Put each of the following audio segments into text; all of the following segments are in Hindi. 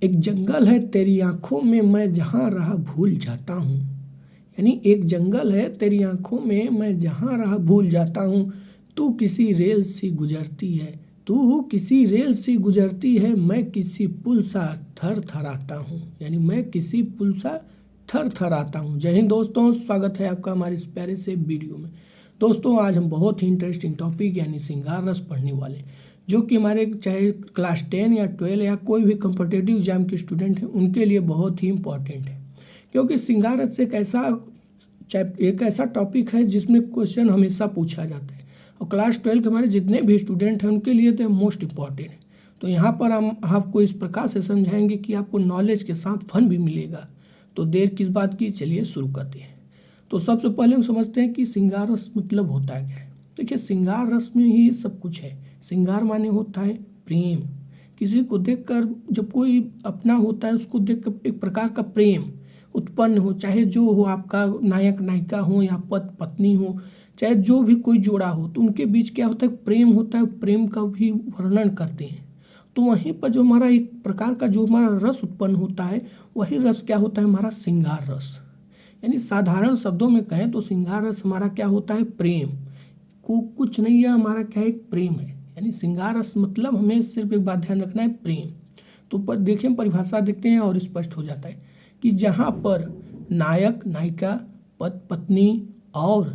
एक जंगल है तेरी आंखों में, मैं जहाँ रहा भूल जाता हूँ। यानी एक जंगल है तेरी आंखों में, मैं जहाँ रहा भूल जाता हूँ। तू किसी रेल सी गुजरती है, तू किसी रेल सी गुजरती है, मैं किसी पुल सा थर थराता हूँ। यानी मैं किसी पुल सा थर थराता हूँ। जय हिंद दोस्तों, स्वागत है आपका हमारे इस प्यारे से वीडियो में। दोस्तों आज हम बहुत ही इंटरेस्टिंग टॉपिक यानी श्रृंगार रस पढ़ने वाले, जो कि हमारे चाहे क्लास 10 या 12 या कोई भी कॉम्पिटिटिव एग्जाम के स्टूडेंट हैं उनके लिए बहुत ही इम्पॉर्टेंट है। क्योंकि श्रृंगार रस एक ऐसा टॉपिक है जिसमें क्वेश्चन हमेशा पूछा जाता है, और क्लास 12 के हमारे जितने भी स्टूडेंट हैं उनके लिए तो मोस्ट इम्पॉर्टेंट है। तो यहाँ पर हम आपको इस प्रकार से समझाएंगे कि आपको नॉलेज के साथ फन भी मिलेगा। तो देर किस बात की, चलिए शुरू करते हैं। तो सबसे पहले हम समझते हैं कि श्रृंगार रस मतलब होता क्या है। देखिए, श्रृंगार रस में ही सब कुछ है। श्रृंगार माने होता है प्रेम। किसी को देखकर जब कोई अपना होता है उसको देखकर एक प्रकार का प्रेम उत्पन्न हो, चाहे जो हो, आपका नायक नायिका हो या पत्नी हो, चाहे जो भी कोई जोड़ा हो, तो उनके बीच क्या होता है, प्रेम होता है। प्रेम का भी वर्णन करते हैं। तो वहीं पर जो हमारा एक प्रकार का जो हमारा रस उत्पन्न होता है, वही रस क्या होता है, हमारा श्रृंगार रस। यानी साधारण शब्दों में कहें तो श्रृंगार रस हमारा क्या होता है, प्रेम को कुछ नहीं है, हमारा क्या है, एक प्रेम है। यानी श्रृंगार रस मतलब हमें सिर्फ एक बात ध्यान रखना है, प्रेम। तो पर देखिए, हम परिभाषा देखते हैं और स्पष्ट हो जाता है कि जहाँ पर नायक नायिका, पत्नी और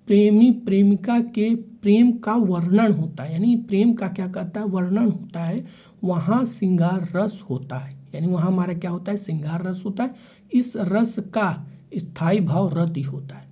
प्रेमी प्रेमिका के प्रेम का वर्णन होता है, यानी प्रेम का क्या कहता है, वर्णन होता है, वहाँ श्रृंगार रस होता है। यानी वहाँ हमारा क्या होता है, श्रृंगार रस होता है। इस रस का स्थायी भाव रति होता है।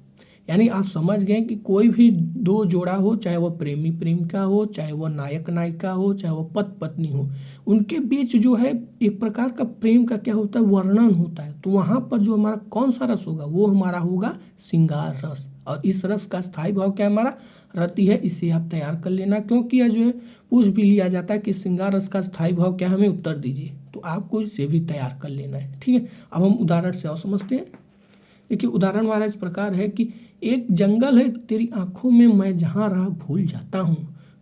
यानी आप समझ गए कि कोई भी दो जोड़ा हो, चाहे वह प्रेमी प्रेमिका हो, चाहे वह नायक नायिका हो, चाहे वह पति पत्नी हो, उनके बीच जो है एक प्रकार का प्रेम का क्या होता है, वर्णन होता है। तो वहाँ पर जो हमारा कौन सा रस होगा, वो हमारा होगा श्रृंगार रस। और इस रस का स्थायी भाव क्या हमारा रति है। इसे आप तैयार कर लेना, क्योंकि यह जो है पूछ भी लिया जाता है कि श्रृंगार रस का स्थायी भाव क्या, हमें उत्तर दीजिए। तो आपको इसे भी तैयार कर लेना है, ठीक है। अब हम उदाहरण से और समझते हैं। देखिए, उदाहरण हमारा इस प्रकार है कि एक जंगल है तेरी आंखों में, मैं जहाँ रहा भूल जाता हूँ।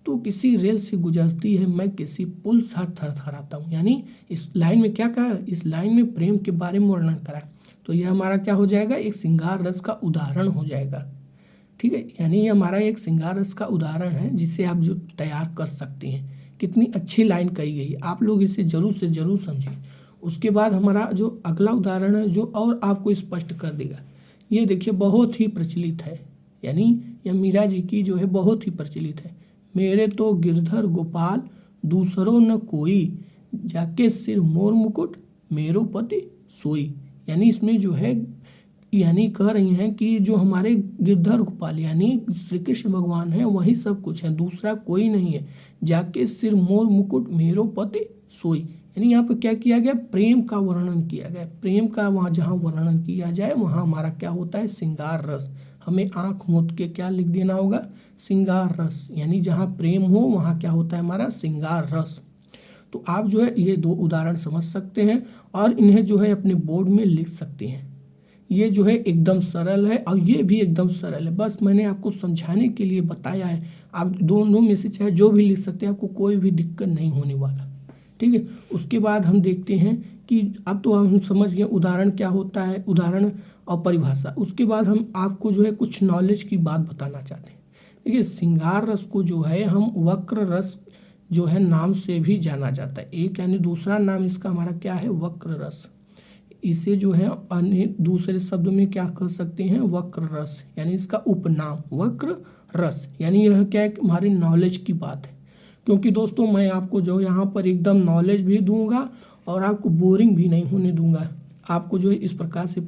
तो किसी रेल से गुजरती है, मैं किसी पुल सा थरथराता हूँ। यानी इस लाइन में क्या कहा, इस लाइन में प्रेम के बारे में वर्णन करा। तो यह हमारा क्या हो जाएगा, एक श्रृंगार रस का उदाहरण हो जाएगा, ठीक है। यानी ये हमारा एक श्रृंगार रस का उदाहरण है जिसे आप जो तैयार कर सकते हैं। कितनी अच्छी लाइन कही गई है, आप लोग इसे जरूर से जरूर समझें। उसके बाद हमारा जो अगला उदाहरण है जो और आपको स्पष्ट कर देगा, ये देखिए बहुत ही प्रचलित है। यानी यह मीरा जी की जो है बहुत ही प्रचलित है। मेरे तो गिरधर गोपाल दूसरों न कोई, जाके सिर मोर मुकुट मेरो पति सोई। यानी इसमें जो है यानी कह रही हैं कि जो हमारे गिरधर गोपाल यानी श्री कृष्ण भगवान हैं वही सब कुछ है, दूसरा कोई नहीं है। जाके सिर मोर मुकुट मेरो पति सोई। यानी यहाँ पे क्या किया गया, प्रेम का वर्णन किया गया। प्रेम का वहाँ जहाँ वर्णन किया जाए वहाँ हमारा क्या होता है, श्रृंगार रस। हमें आंख मूंद के क्या लिख देना होगा, श्रृंगार रस। यानी जहाँ प्रेम हो वहाँ क्या होता है, हमारा श्रृंगार रस। तो आप जो है ये दो उदाहरण समझ सकते हैं और इन्हें जो है अपने बोर्ड में लिख सकते हैं। ये जो है एकदम सरल है और ये भी एकदम सरल है, बस मैंने आपको समझाने के लिए बताया है। आप दोनों में से चाहे जो भी लिख सकते हैं, आपको कोई भी दिक्कत नहीं होने वाला, ठीक है। उसके बाद हम देखते हैं कि अब तो हम समझ गए उदाहरण क्या होता है, उदाहरण और परिभाषा। उसके बाद हम आपको जो है कुछ नॉलेज की बात बताना चाहते हैं। देखिए, श्रृंगार रस को जो है हम वक्र रस जो है नाम से भी जाना जाता है। एक यानी दूसरा नाम इसका हमारा क्या है, वक्र रस। इसे जो है अन्य दूसरे शब्द में क्या कर सकते हैं, वक्र रस। यानी इसका उपनाम वक्र रस। यानी यह क्या है, हमारी नॉलेज की बात है। क्योंकि दोस्तों मैं आपको जो यहाँ पर एकदम नॉलेज भी दूंगा और आपको बोरिंग भी नहीं होने दूंगा। आपको जो है इस प्रकार से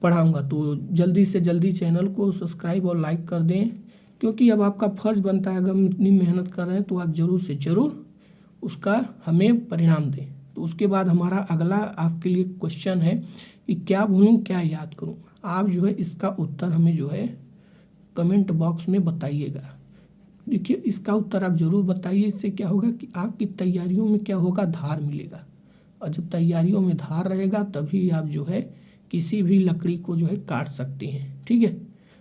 पढ़ाऊंगा। तो जल्दी से जल्दी चैनल को सब्सक्राइब और लाइक कर दें, क्योंकि अब आपका फर्ज बनता है, अगर हम इतनी मेहनत कर रहे हैं तो आप ज़रूर से ज़रूर उसका हमें परिणाम दें। तो उसके बाद हमारा अगला आपके लिए क्वेश्चन है कि क्या भूलूं क्या याद करूं। आप जो है इसका उत्तर हमें जो है कमेंट बॉक्स में बताइएगा। देखिए, इसका उत्तर आप ज़रूर बताइए। इससे क्या होगा कि आपकी तैयारियों में क्या होगा, धार मिलेगा। और जब तैयारियों में धार रहेगा तभी आप जो है किसी भी लकड़ी को जो है काट सकते हैं, ठीक है।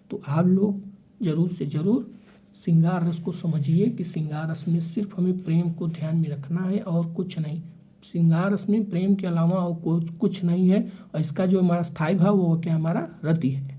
तो आप लोग ज़रूर से ज़रूर श्रृंगार रस को समझिए कि श्रृंगार रस में सिर्फ हमें प्रेम को ध्यान में रखना है और कुछ नहीं। श्रृंगार रश्मि प्रेम के अलावा और कुछ नहीं है। और इसका जो हमारा स्थायी भाव वो क्या हमारा रति है।